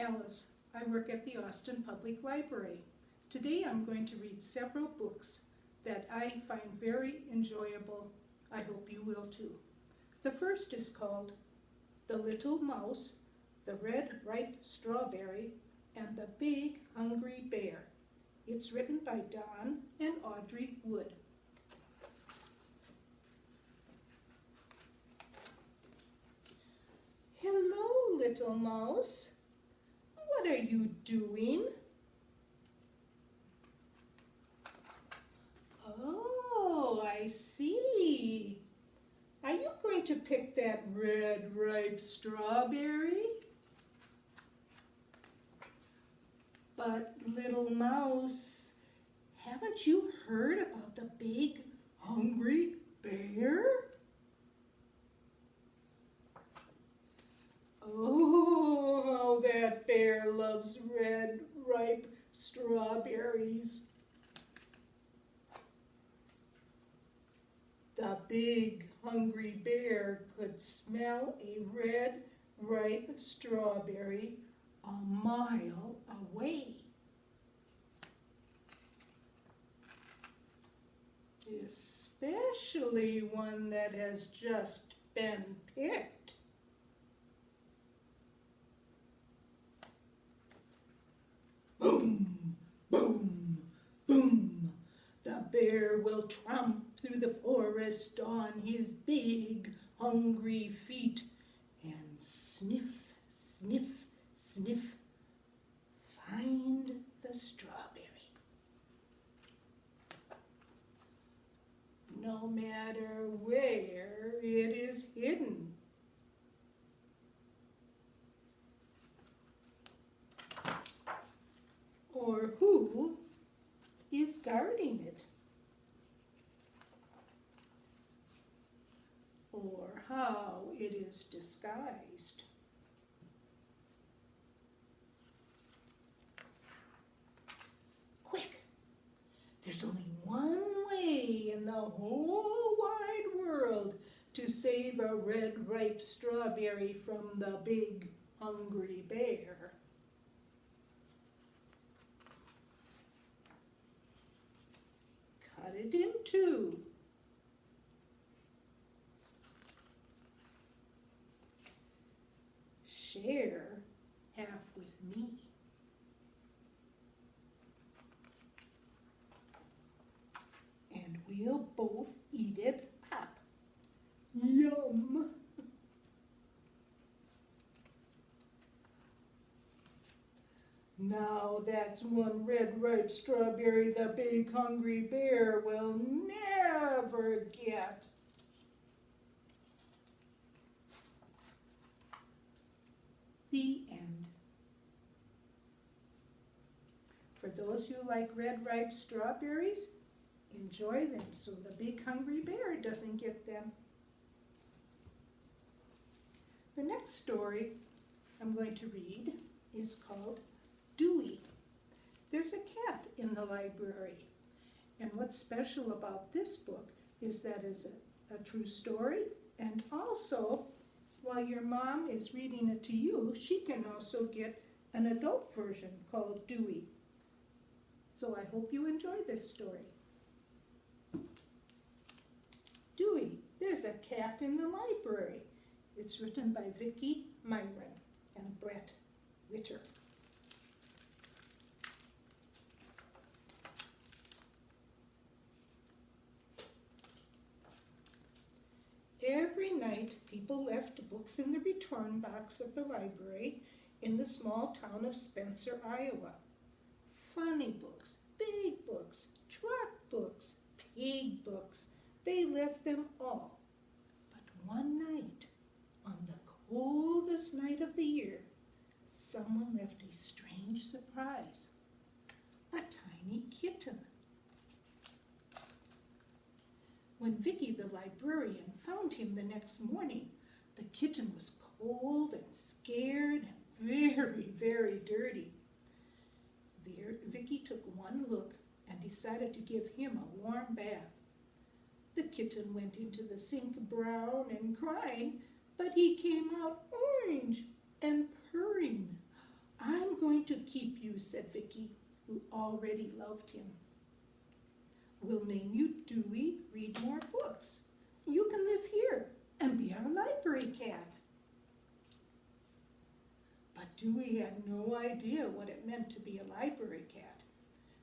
Alice. I work at the Austin Public Library. Today I'm going to read several books that I find very enjoyable. I hope you will too. The first is called The Little Mouse, the Red Ripe Strawberry, and the Big Hungry Bear. It's written by Don and Audrey Wood. Hello, little mouse. What are you doing? Oh, I see. Are you going to pick that red ripe strawberry? But little mouse, haven't you heard about the big hungry bear? Oh, how that bear loves red ripe strawberries. The big hungry bear could smell a red ripe strawberry a mile away. Especially one that has just been picked. Boom, boom, boom. The bear will tramp through the forest on his big, hungry feet and sniff, sniff, sniff, find the strawberry. No matter where it is hidden. Or who is guarding it, or how it is disguised. Quick! There's only one way in the whole wide world to save a red ripe strawberry from the big hungry bear. Cut it in two. Share half with me. And we'll both eat it up. Yum! Now that's one red ripe strawberry the big hungry bear will never get. The end. For those who like red ripe strawberries, enjoy them so the big hungry bear doesn't get them. The next story I'm going to read is called Dewey. There's a cat in the library, and what's special about this book is that it's a true story, and also while your mom is reading it to you, she can also get an adult version called Dewey. So I hope you enjoy this story. Dewey, there's a cat in the library. It's written by Vicki Myron and Brett Witter. Every night, people left books in the return box of the library in the small town of Spencer, Iowa. Funny books, big books, truck books, pig books. They left them all. But one night, on the coldest night of the year, someone left a strange surprise. A tiny kitten. When Vicki, the librarian, found him the next morning, the kitten was cold and scared and very, very dirty. Vicki took one look and decided to give him a warm bath. The kitten went into the sink brown and crying, but he came out orange and purring. I'm going to keep you, said Vicky, who already loved him. We'll name you Dewey, read more books. You can live here and be our library cat. But Dewey had no idea what it meant to be a library cat.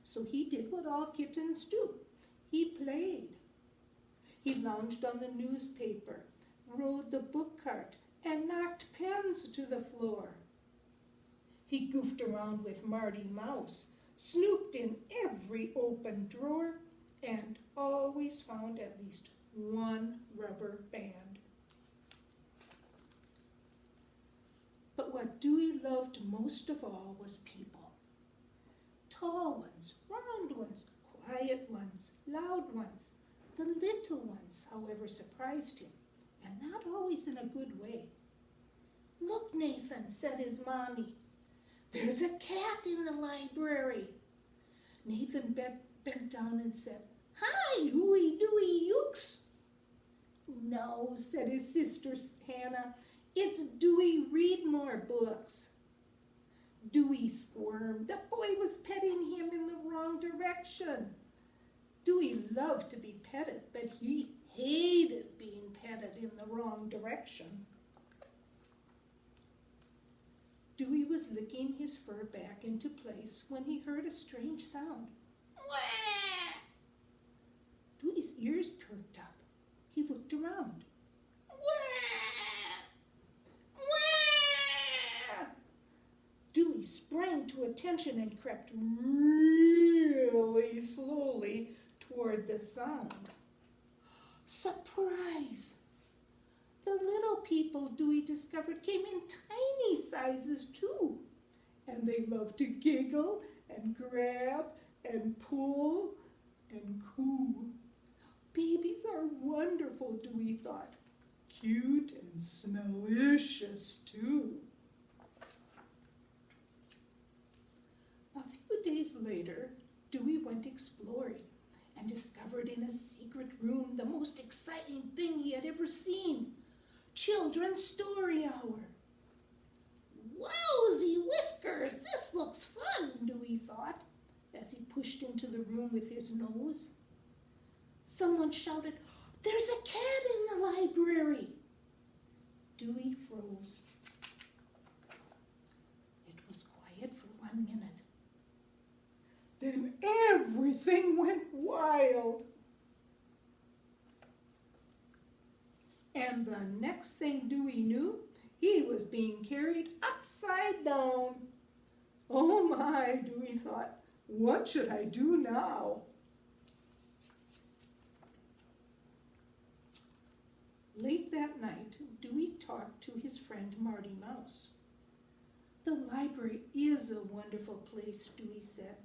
So he did what all kittens do. He played. He lounged on the newspaper, rode the book cart, and knocked pens to the floor. He goofed around with Marty Mouse, snooped in every open drawer, and always found at least one rubber band. But what Dewey loved most of all was people. Tall ones, round ones, quiet ones, loud ones. The little ones, however, surprised him, and not always in a good way. Look, Nathan, said his mommy. There's a cat in the library. Nathan bent down and said, Hi, Huey, Dewey, Ukes. No, said his sister Hannah. It's Dewey, read more books. Dewey squirmed. The boy was petting him in the wrong direction. Dewey loved to be petted, but he hated being petted in the wrong direction. Dewey was licking his fur back into place when he heard a strange sound. Wah! Dewey's ears perked up. He looked around. Wah! Wah! Dewey sprang to attention and crept really slowly toward the sound. Surprise! The little people, Dewey discovered, came in tiny sizes too, and they loved to giggle and grab and pull and coo. Babies are wonderful, Dewey thought. Cute and smellicious too. A few days later, Dewey went exploring and discovered in a secret room the most exciting thing he had ever seen. Children's Story Hour. Wowsy whiskers, this looks fun, Dewey thought, as he pushed into the room with his nose. Someone shouted, There's a cat in the library. Dewey froze. It was quiet for 1 minute. Then everything went wild. And the next thing Dewey knew, he was being carried upside down. Oh my, Dewey thought, what should I do now? Late that night, Dewey talked to his friend Marty Mouse. The library is a wonderful place, Dewey said,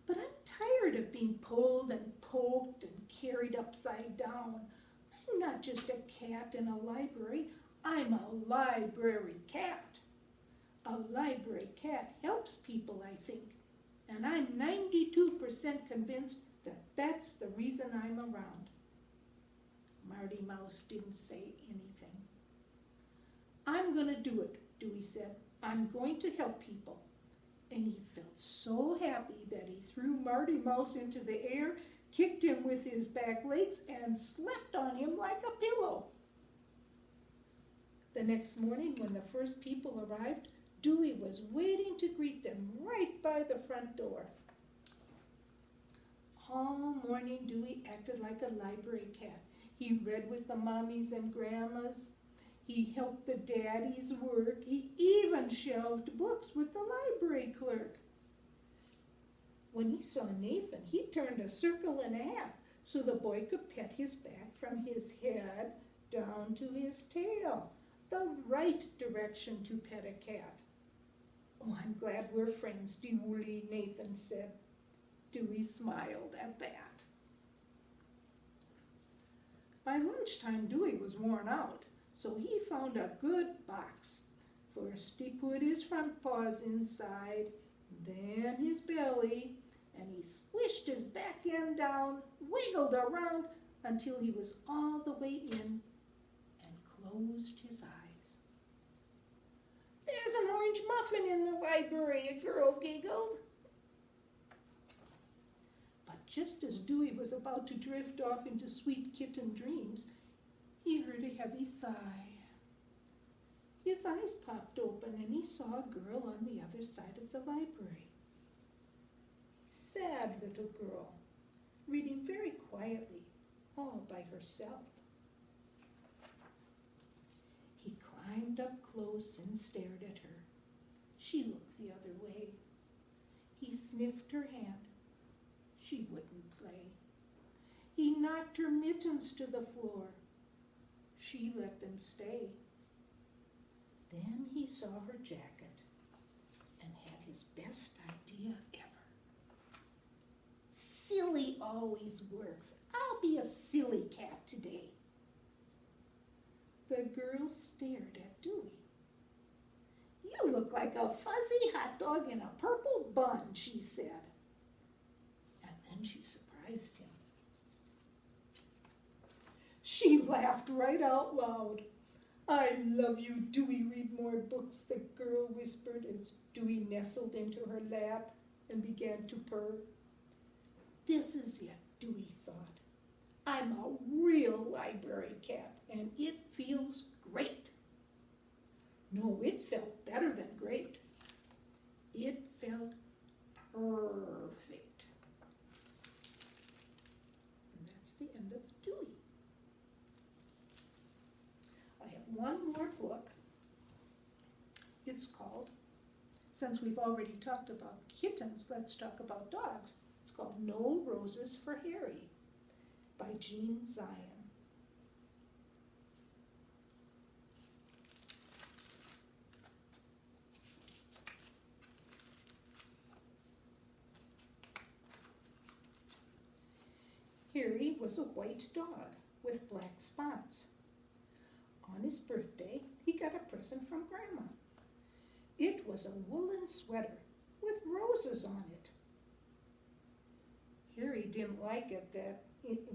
but I'm tired of being pulled and poked and carried upside down. I'm not just a cat in a library, I'm a library cat. A library cat helps people, I think, and I'm 92% convinced that that's the reason I'm around. Marty Mouse didn't say anything. I'm going to do it, Dewey said. I'm going to help people. And he felt so happy that he threw Marty Mouse into the air, kicked him with his back legs, and slept on him like a pillow. The next morning, when the first people arrived, Dewey was waiting to greet them right by the front door. All morning, Dewey acted like a library cat. He read with the mommies and grandmas. He helped the daddies work. He even shelved books with the library clerk. When he saw Nathan, he turned a circle and a half so the boy could pet his back from his head down to his tail, the right direction to pet a cat. Oh, I'm glad we're friends, Dewey, Nathan said. Dewey smiled at that. By lunchtime, Dewey was worn out, so he found a good box. First, he put his front paws inside, then his belly, and he squished his back end down, wiggled around until he was all the way in and closed his eyes. There's an orange muffin in the library, a girl giggled. But just as Dewey was about to drift off into sweet kitten dreams, he heard a heavy sigh. His eyes popped open and he saw a girl on the other side of the library. Sad little girl, reading very quietly, all by herself. He climbed up close and stared at her. She looked the other way. He sniffed her hand. She wouldn't play. He knocked her mittens to the floor. She let them stay. Then he saw her jacket and had his best idea ever. Silly always works. I'll be a silly cat today. The girl stared at Dewey. You look like a fuzzy hot dog in a purple bun, she said. And then she surprised him. She laughed right out loud. I love you, Dewey. Read more books, the girl whispered as Dewey nestled into her lap and began to purr. This is it, Dewey thought. I'm a real library cat, and it feels great. No, it felt better than great. It felt perfect. And that's the end of Dewey. I have one more book. It's called, since we've already talked about kittens, let's talk about dogs. It's called No Roses for Harry by Jean Zion. Harry was a white dog with black spots. On his birthday, he got a present from Grandma. It was a woolen sweater with roses on it. Harry didn't like it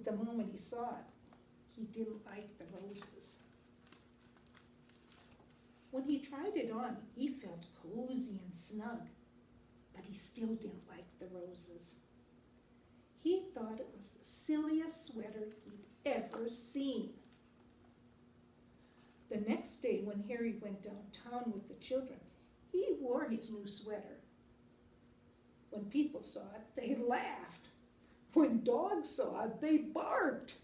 the moment he saw it. He didn't like the roses. When he tried it on, he felt cozy and snug, but he still didn't like the roses. He thought it was the silliest sweater he'd ever seen. The next day when Harry went downtown with the children, he wore his new sweater. When people saw it, they laughed. When dogs saw it, they barked.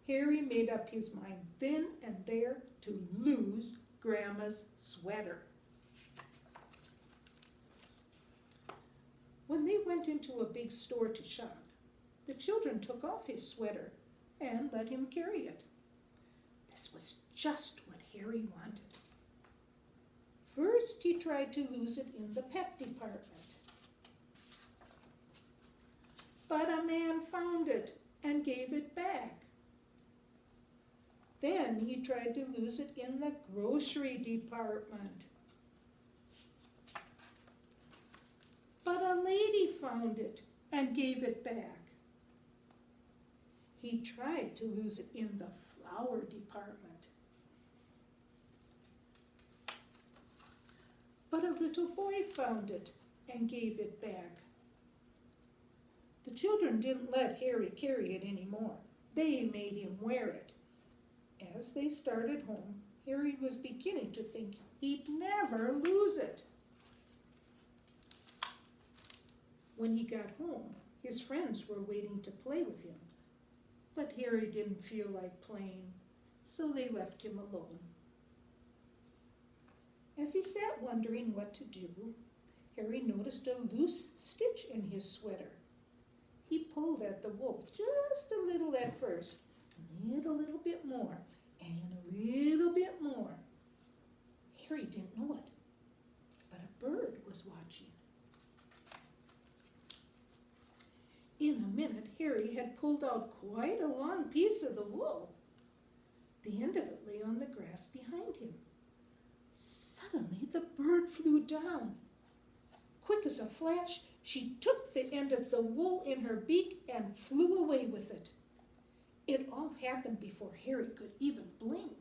Harry made up his mind then and there to lose Grandma's sweater. When they went into a big store to shop, the children took off his sweater and let him carry it. This was just what Harry wanted. First, he tried to lose it in the pet department. But a man found it and gave it back. Then he tried to lose it in the grocery department. But a lady found it and gave it back. He tried to lose it in the flower department. But a little boy found it and gave it back. The children didn't let Harry carry it anymore. They made him wear it. As they started home, Harry was beginning to think he'd never lose it. When he got home, his friends were waiting to play with him, but Harry didn't feel like playing, so they left him alone. As he sat wondering what to do, Harry noticed a loose stitch in his sweater. He pulled at the wool just a little at first, and a little bit more, and a little bit more. Harry didn't know it, but a bird was watching. In a minute, Harry had pulled out quite a long piece of the wool. The end of it lay on the grass behind him. Suddenly, the bird flew down. Quick as a flash, she took the end of the wool in her beak and flew away with it. It all happened before Harry could even blink.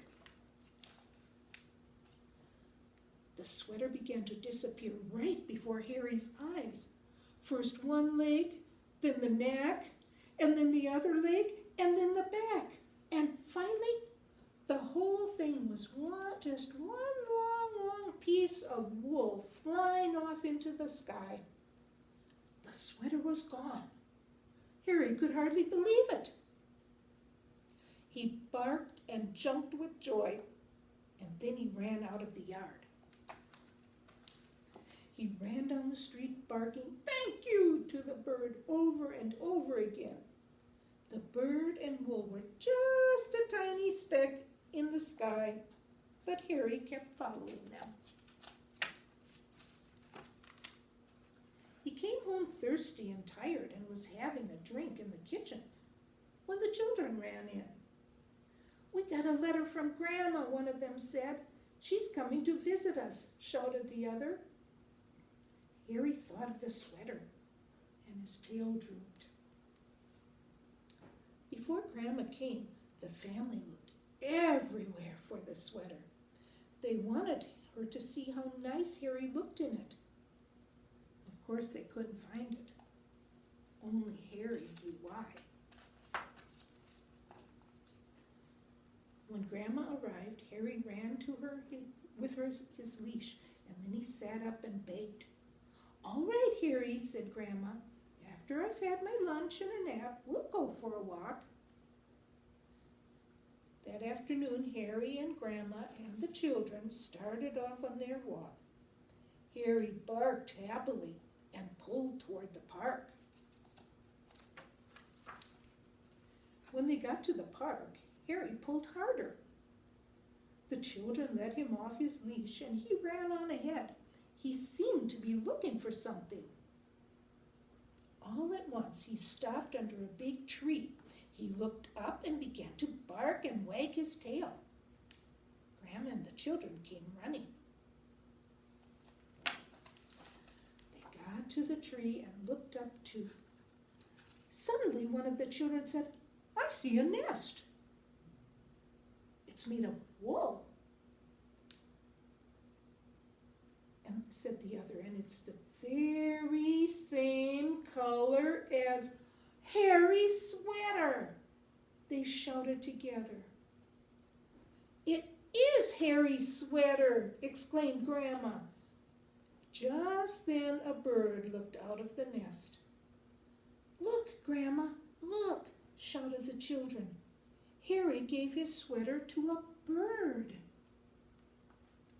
The sweater began to disappear right before Harry's eyes. First one leg, then the neck, and then the other leg, and then the back. And finally, the whole thing was just one long piece of wool flying off into the sky. The sweater was gone. Harry could hardly believe it. He barked and jumped with joy, and then he ran out of the yard. He ran down the street barking, "Thank you," to the bird over and over again. The bird and wool were just a tiny speck in the sky, but Harry kept following them. He came home thirsty and tired and was having a drink in the kitchen when the children ran in. "We got a letter from Grandma," one of them said. "She's coming to visit us," shouted the other. Harry thought of the sweater, and his tail drooped. Before Grandma came, the family looked everywhere for the sweater. They wanted her to see how nice Harry looked in it. Of course, they couldn't find it. Only Harry knew why. When Grandma arrived, Harry ran to her with his leash, and then he sat up and begged. "All right, Harry," said Grandma. "After I've had my lunch and a nap, we'll go for a walk." That afternoon, Harry and Grandma and the children started off on their walk. Harry barked happily and pulled toward the park. When they got to the park, Harry pulled harder. The children let him off his leash and he ran on ahead. He seemed to be looking for something. All at once he stopped under a big tree. He looked up and began to bark and wag his tail. Grandma and the children came running. They got to the tree and looked up too. Suddenly one of the children said, "I see a nest. It's made of wool." And said the other, "And it's the very same color as Harry's sweater," they shouted together. "It is Harry's sweater," exclaimed Grandma. Just then a bird looked out of the nest. "Look, Grandma, look," shouted the children. Harry gave his sweater to a bird.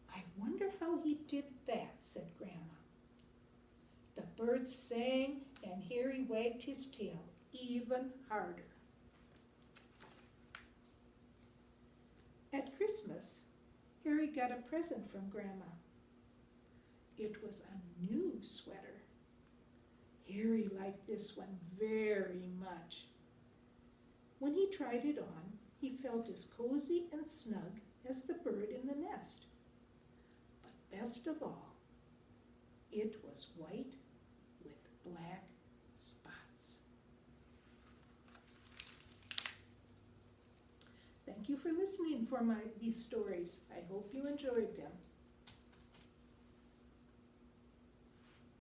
"I wonder how he did that," said Grandma. The bird sang and Harry wagged his tail even harder. At Christmas, Harry got a present from Grandma. It was a new sweater. Harry liked this one very much. When he tried it on, he felt as cozy and snug as the bird in the nest. But best of all, it was white with black spots. Thank you for listening for these stories. I hope you enjoyed them.